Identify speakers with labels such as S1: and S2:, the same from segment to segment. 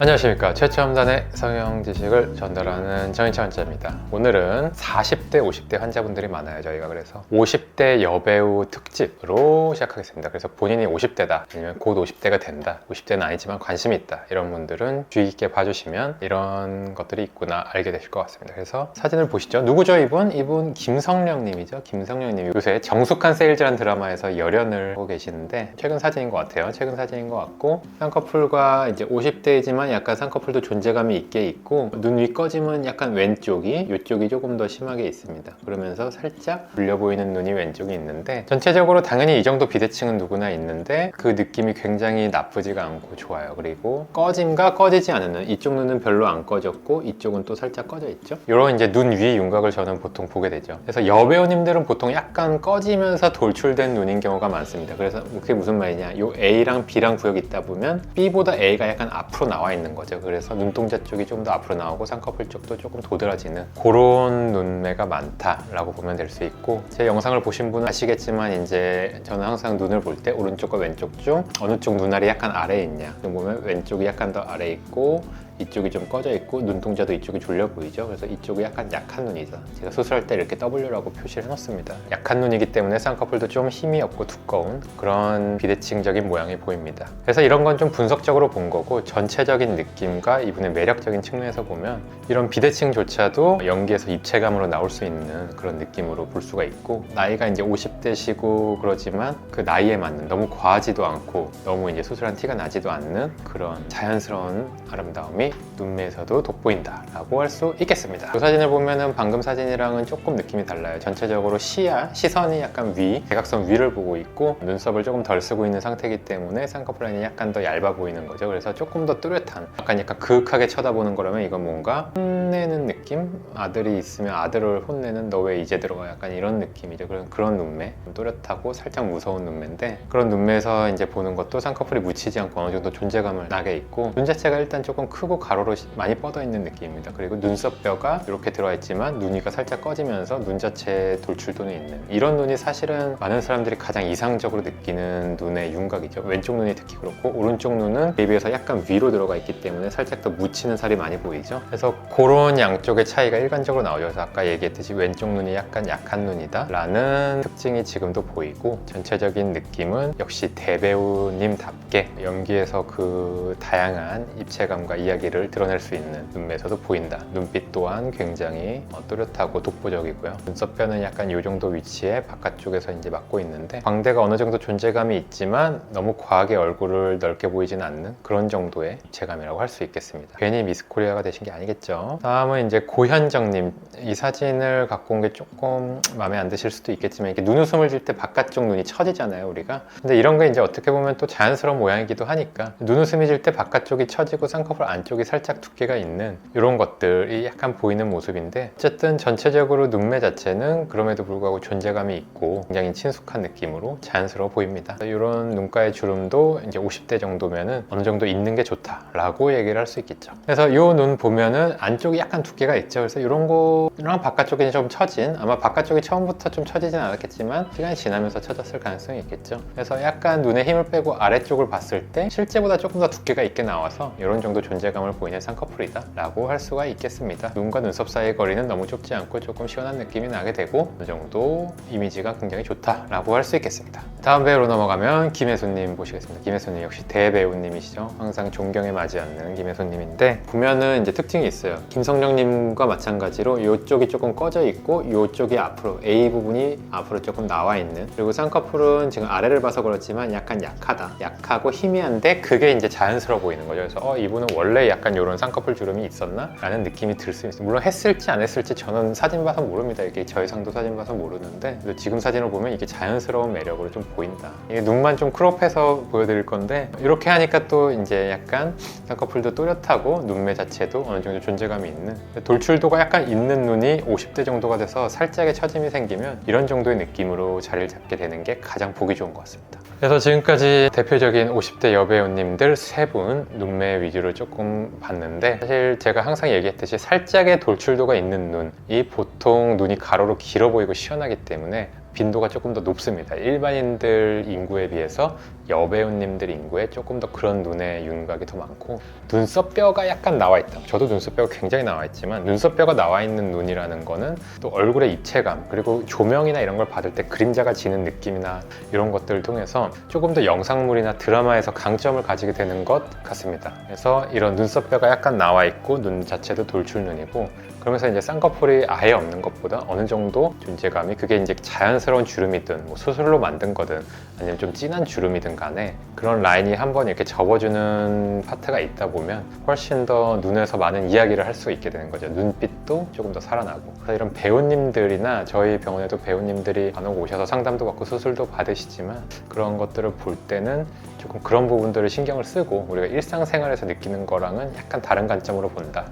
S1: 안녕하십니까. 최첨단의 성형 지식을 전달하는 정인차 환자입니다. 오늘은 40대, 50대 환자분들이 많아요. 저희가 그래서 50대 여배우 특집으로 시작하겠습니다. 그래서 본인이 50대다 아니면 곧 50대가 된다, 50대는 아니지만 관심이 있다, 이런 분들은 주의 깊게 봐주시면 이런 것들이 있구나 알게 되실 것 같습니다. 그래서 사진을 보시죠. 누구죠 이분? 이분 김성령 님이죠. 김성령 님이 요새 정숙한 세일즈라는 드라마에서 열연을 하고 계시는데 최근 사진인 것 같아요. 최근 사진인 것 같고, 쌍꺼풀과 이제 50대이지만 약간 쌍꺼풀도 존재감이 있게 있고, 눈 위 꺼짐은 약간 왼쪽이, 이쪽이 조금 더 심하게 있습니다. 그러면서 살짝 불려 보이는 눈이 왼쪽이 있는데, 전체적으로 당연히 이 정도 비대칭은 누구나 있는데 그 느낌이 굉장히 나쁘지가 않고 좋아요. 그리고 꺼짐과 꺼지지 않은 눈, 이쪽 눈은 별로 안 꺼졌고 이쪽은 또 살짝 꺼져 있죠. 이런 이제 눈 위 윤곽을 저는 보통 보게 되죠. 그래서 여배우님들은 보통 약간 꺼지면서 돌출된 눈인 경우가 많습니다. 그래서 그게 무슨 말이냐, 요 A랑 B랑 구역이 있다 보면 B보다 A가 약간 앞으로 나와 있는 거죠. 그래서 눈동자 쪽이 좀 더 앞으로 나오고 쌍꺼풀 쪽도 조금 도드라지는 그런 눈매가 많다라고 보면 될 수 있고, 제 영상을 보신 분은 아시겠지만 이제 저는 항상 눈을 볼 때 오른쪽과 왼쪽 중 어느 쪽 눈알이 약간 아래에 있냐, 보면 왼쪽이 약간 더 아래에 있고 이쪽이 좀 꺼져 있고 눈동자도 이쪽이 졸려 보이죠. 그래서 이쪽이 약간 약한 눈이다. 제가 수술할 때 이렇게 W라고 표시를 해놓습니다. 약한 눈이기 때문에 쌍꺼풀도 좀 힘이 없고 두꺼운 그런 비대칭적인 모양이 보입니다. 그래서 이런 건 좀 분석적으로 본 거고, 전체적인 느낌과 이분의 매력적인 측면에서 보면 이런 비대칭조차도 연기에서 입체감으로 나올 수 있는 그런 느낌으로 볼 수가 있고, 나이가 이제 50대시고 그러지만 그 나이에 맞는, 너무 과하지도 않고 너무 이제 수술한 티가 나지도 않는 그런 자연스러운 아름다움이 눈매에서도 돋보인다 라고 할 수 있겠습니다. 이 사진을 보면은 방금 사진이랑은 조금 느낌이 달라요. 전체적으로 시선이 약간 대각선 위를 보고 있고 눈썹을 조금 덜 쓰고 있는 상태이기 때문에 쌍꺼풀 라인이 약간 더 얇아 보이는 거죠. 그래서 조금 더 뚜렷한, 약간 그윽하게 쳐다보는 거라면 이건 뭔가 혼내는 느낌? 아들이 있으면 아들을 혼내는 너 왜 이제 들어가, 약간 이런 느낌이죠. 그런 눈매, 좀 또렷하고 살짝 무서운 눈매인데, 그런 눈매에서 이제 보는 것도 쌍꺼풀이 묻히지 않고 어느 정도 존재감을 나게 있고, 눈 자체가 일단 조금 크고 가로로 많이 뻗어 있는 느낌입니다. 그리고 눈썹뼈가 이렇게 들어와 있지만 눈 위가 살짝 꺼지면서 눈 자체에 돌출도는 있는, 이런 눈이 사실은 많은 사람들이 가장 이상적으로 느끼는 눈의 윤곽이죠. 왼쪽 눈이 특히 그렇고, 오른쪽 눈은 에 비해서 약간 위로 들어가 있기 때문에 살짝 더 묻히는 살이 많이 보이죠. 그래서 그런 양쪽의 차이가 일관적으로 나오죠. 그래서 아까 얘기했듯이 왼쪽 눈이 약간 약한 눈이다 라는 특징이 지금도 보이고, 전체적인 느낌은 역시 대배우님답게 연기에서 그 다양한 입체감과 이야기를 드러낼 수 있는 눈매에서도 보인다. 눈빛 또한 굉장히 또렷하고 독보적이고요. 눈썹뼈는 약간 이 정도 위치에 바깥쪽에서 이제 막고 있는데, 광대가 어느 정도 존재감이 있지만 너무 과하게 얼굴을 넓게 보이지는 않는 그런 정도의 입체감이라고 할 수 있겠습니다. 괜히 미스코리아가 되신 게 아니겠죠. 다음은 이제 고현정님. 이 사진을 갖고 온 게 조금 마음에 안 드실 수도 있겠지만, 이렇게 눈웃음을 질 때 바깥쪽 눈이 처지잖아요, 우리가. 근데 이런 게 이제 어떻게 보면 또 자연스러운 모양이기도 하니까, 눈웃음이 질 때 바깥쪽이 처지고 쌍꺼풀 안쪽이 살짝 두께가 있는 이런 것들이 약간 보이는 모습인데, 어쨌든 전체적으로 눈매 자체는 그럼에도 불구하고 존재감이 있고 굉장히 친숙한 느낌으로 자연스러워 보입니다. 이런 눈가의 주름도 이제 50대 정도면은 어느 정도 있는 게 좋다라고 얘기를 할 수 있겠죠. 그래서 이 눈 보면은 안쪽이 약간 두께가 있죠. 그래서 이런 거랑 바깥쪽이 좀 처진, 아마 바깥쪽이 처음부터 좀 처지진 않았겠지만 시간이 지나면서 처졌을 가능성이 있겠죠. 그래서 약간 눈에 힘을 빼고 아래쪽을 봤을 때 실제보다 조금 더 두께가 있게 나와서 이런 정도 존재감을 보이는 쌍꺼풀이다 라고 할 수가 있겠습니다. 눈과 눈썹 사이의 거리는 너무 좁지 않고 조금 시원한 느낌이 나게 되고, 어느 정도 이미지가 굉장히 좋다 라고 할 수 있겠습니다. 다음 배우로 넘어가면 김혜수님 보시겠습니다. 김혜수님 역시 대배우님이시죠. 항상 존경에 맞지 않는 김혜수님인데, 보면은 이제 특징이 있어요. 김성령님과 마찬가지로 이쪽이 조금 꺼져 있고 이쪽이 앞으로, A 부분이 앞으로 조금 나와 있는, 그리고 쌍꺼풀은 지금 아래를 봐서 그렇지만 약간 약하고 희미한데 그게 이제 자연스러워 보이는 거죠. 그래서 이분은 원래 약간 이런 쌍꺼풀 주름이 있었나? 라는 느낌이 들 수 있어요. 물론 했을지 안 했을지 저는 사진 봐서 모릅니다. 이게 저해상도 사진 봐서 모르는데, 지금 사진을 보면 이게 자연스러운 매력으로 좀 보인다. 이게 눈만 좀 크롭해서 보여드릴 건데, 이렇게 하니까 또 이제 약간 쌍꺼풀도 또렷하고 눈매 자체도 어느 정도 존재감이 있는, 돌출도가 약간 있는 눈이 50대 정도가 돼서 살짝의 처짐이 생기면 이런 정도의 느낌으로 자리를 잡게 되는 게 가장 보기 좋은 것 같습니다. 그래서 지금까지 대표적인 50대 여배우님들 3분 눈매 위주로 조금 봤는데, 사실 제가 항상 얘기했듯이 살짝의 돌출도가 있는 눈이 보통 눈이 가로로 길어 보이고 시원하기 때문에 빈도가 조금 더 높습니다. 일반인들 인구에 비해서 여배우님들 인구에 조금 더 그런 눈의 윤곽이 더 많고, 눈썹뼈가 약간 나와 있다. 저도 눈썹뼈가 굉장히 나와 있지만 눈썹뼈가 나와 있는 눈이라는 거는 또 얼굴의 입체감, 그리고 조명이나 이런 걸 받을 때 그림자가 지는 느낌이나 이런 것들을 통해서 조금 더 영상물이나 드라마에서 강점을 가지게 되는 것 같습니다. 그래서 이런 눈썹뼈가 약간 나와 있고 눈 자체도 돌출 눈이고, 그러면서 이제 쌍꺼풀이 아예 없는 것보다 어느 정도 존재감이, 그게 이제 자연스러운 주름이든 뭐 수술로 만든 거든 아니면 좀 진한 주름이든 간에 그런 라인이 한번 이렇게 접어주는 파트가 있다 보면 훨씬 더 눈에서 많은 이야기를 할 수 있게 되는 거죠. 눈빛도 조금 더 살아나고. 그래서 이런 배우님들이나 저희 병원에도 배우님들이 간혹 오셔서 상담도 받고 수술도 받으시지만, 그런 것들을 볼 때는 조금 그런 부분들을 신경을 쓰고 우리가 일상생활에서 느끼는 거랑은 약간 다른 관점으로 본다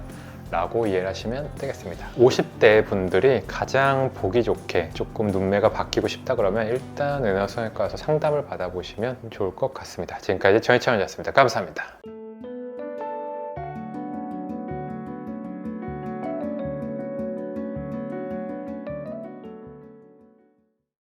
S1: 라고 이해를 하시면 되겠습니다. 50대 분들이 가장 보기 좋게 조금 눈매가 바뀌고 싶다 그러면 일단 의사성형외과 와서 상담을 받아보시면 좋을 것 같습니다. 지금까지 정혜창원이었습니다. 감사합니다.